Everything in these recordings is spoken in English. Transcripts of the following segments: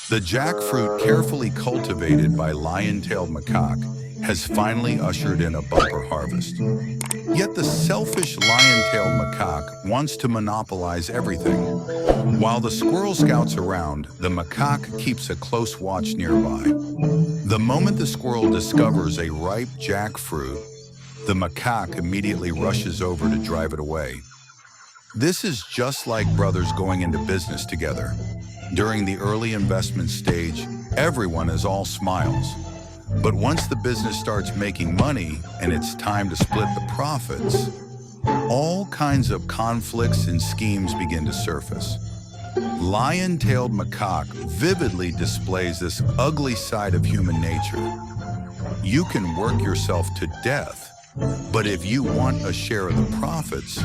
The jackfruit carefully cultivated by lion-tailed macaque has finally ushered in a bumper harvest. Yet the selfish lion-tailed macaque wants to monopolize everything. While the squirrel scouts around, the macaque keeps a close watch nearby. The moment the squirrel discovers a ripe jackfruit, the macaque immediately rushes over to drive it away. This is just like brothers going into business together. During the early investment stage, everyone is all smiles. But once the business starts making money and it's time to split the profits, all kinds of conflicts and schemes begin to surface. Lion-tailed macaque vividly displays this ugly side of human nature. You can work yourself to death, but if you want a share of the profits,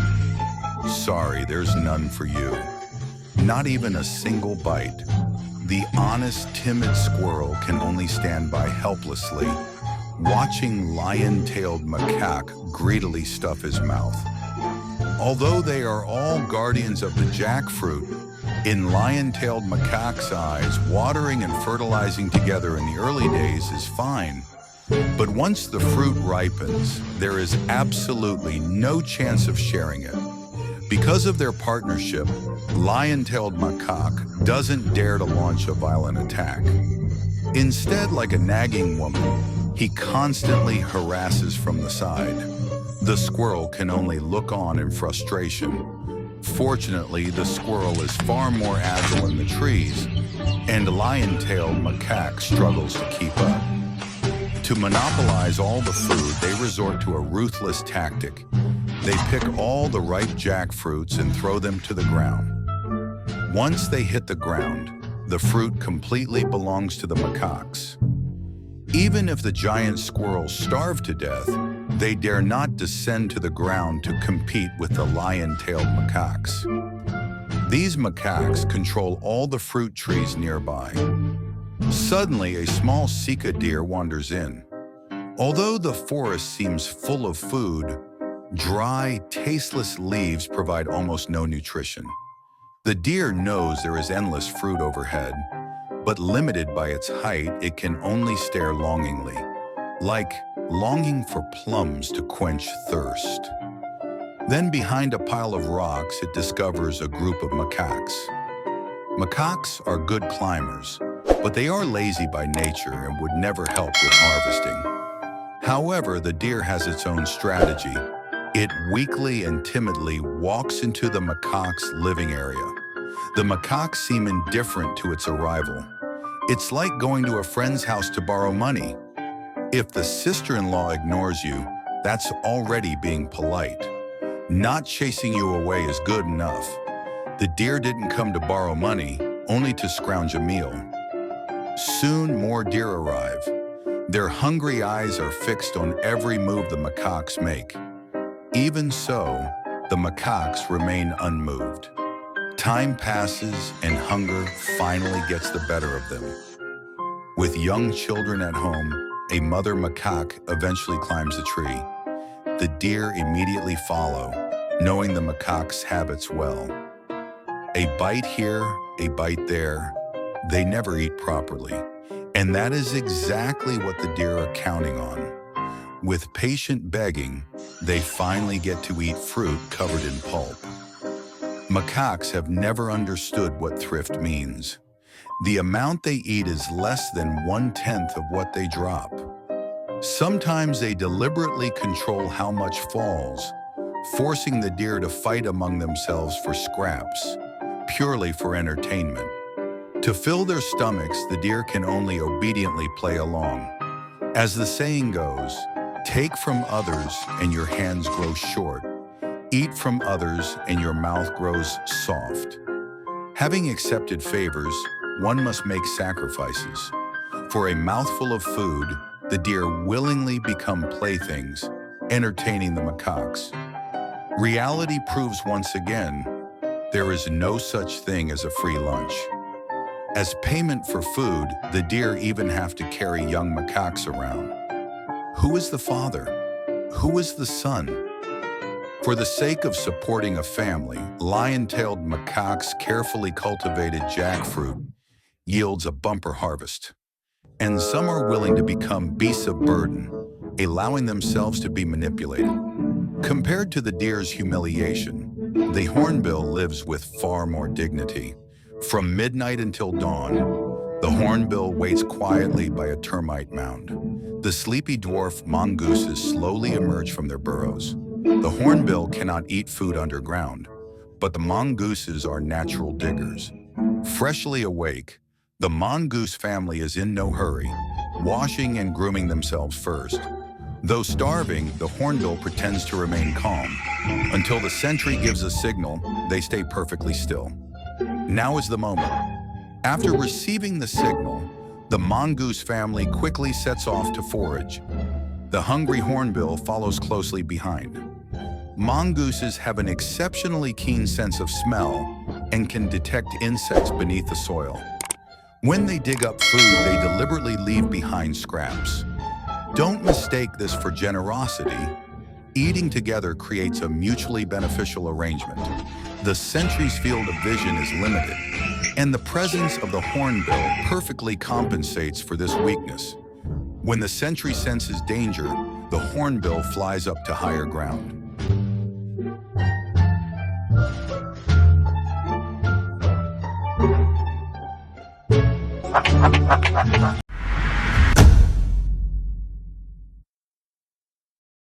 sorry, there's none for you. Not even a single bite. The honest, timid squirrel can only stand by helplessly, watching lion-tailed macaque greedily stuff his mouth. Although they are all guardians of the jackfruit, in lion-tailed macaque's eyes, watering and fertilizing together in the early days is fine. But once the fruit ripens, there is absolutely no chance of sharing it. Because of their partnership, lion-tailed macaque doesn't dare to launch a violent attack. Instead, like a nagging woman, he constantly harasses from the side. The squirrel can only look on in frustration. Fortunately, the squirrel is far more agile in the trees, and lion-tailed macaque struggles to keep up. To monopolize all the food, they resort to a ruthless tactic. They pick all the ripe jackfruits and throw them to the ground. Once they hit the ground, the fruit completely belongs to the macaques. Even if the giant squirrels starve to death, they dare not descend to the ground to compete with the lion-tailed macaques. These macaques control all the fruit trees nearby. Suddenly, a small sika deer wanders in. Although the forest seems full of food, dry, tasteless leaves provide almost no nutrition. The deer knows there is endless fruit overhead, but limited by its height, it can only stare longingly, like longing for plums to quench thirst. Then behind a pile of rocks, it discovers a group of macaques. Macaques are good climbers, but they are lazy by nature and would never help with harvesting. However, the deer has its own strategy. It weakly and timidly walks into the macaque's living area. The macaques seem indifferent to its arrival. It's like going to a friend's house to borrow money. If the sister-in-law ignores you, that's already being polite. Not chasing you away is good enough. The deer didn't come to borrow money, only to scrounge a meal. Soon more deer arrive. Their hungry eyes are fixed on every move the macaques make. Even so, the macaques remain unmoved. Time passes and hunger finally gets the better of them. With young children at home, a mother macaque eventually climbs the tree. The deer immediately follow, knowing the macaque's habits well. A bite here, a bite there, they never eat properly. And that is exactly what the deer are counting on. With patient begging, they finally get to eat fruit covered in pulp. Macaques have never understood what thrift means. The amount they eat is less than 1/10 of what they drop. Sometimes they deliberately control how much falls, forcing the deer to fight among themselves for scraps, purely for entertainment. To fill their stomachs, the deer can only obediently play along. As the saying goes, take from others and your hands grow short. Eat from others and your mouth grows soft. Having accepted favors, one must make sacrifices. For a mouthful of food, the deer willingly become playthings, entertaining the macaques. Reality proves once again, there is no such thing as a free lunch. As payment for food, the deer even have to carry young macaques around. Who is the father? Who is the son? For the sake of supporting a family, lion-tailed macaques carefully cultivated jackfruit, yields a bumper harvest. And some are willing to become beasts of burden, allowing themselves to be manipulated. Compared to the deer's humiliation, the hornbill lives with far more dignity. From midnight until dawn, the hornbill waits quietly by a termite mound. The sleepy dwarf mongooses slowly emerge from their burrows. The hornbill cannot eat food underground, but the mongooses are natural diggers. Freshly awake, the mongoose family is in no hurry, washing and grooming themselves first. Though starving, the hornbill pretends to remain calm. Until the sentry gives a signal, they stay perfectly still. Now is the moment. After receiving the signal, the mongoose family quickly sets off to forage. The hungry hornbill follows closely behind. Mongooses have an exceptionally keen sense of smell and can detect insects beneath the soil. When they dig up food, they deliberately leave behind scraps. Don't mistake this for generosity. Eating together creates a mutually beneficial arrangement. The sentry's field of vision is limited, and the presence of the hornbill perfectly compensates for this weakness. When the sentry senses danger, the hornbill flies up to higher ground.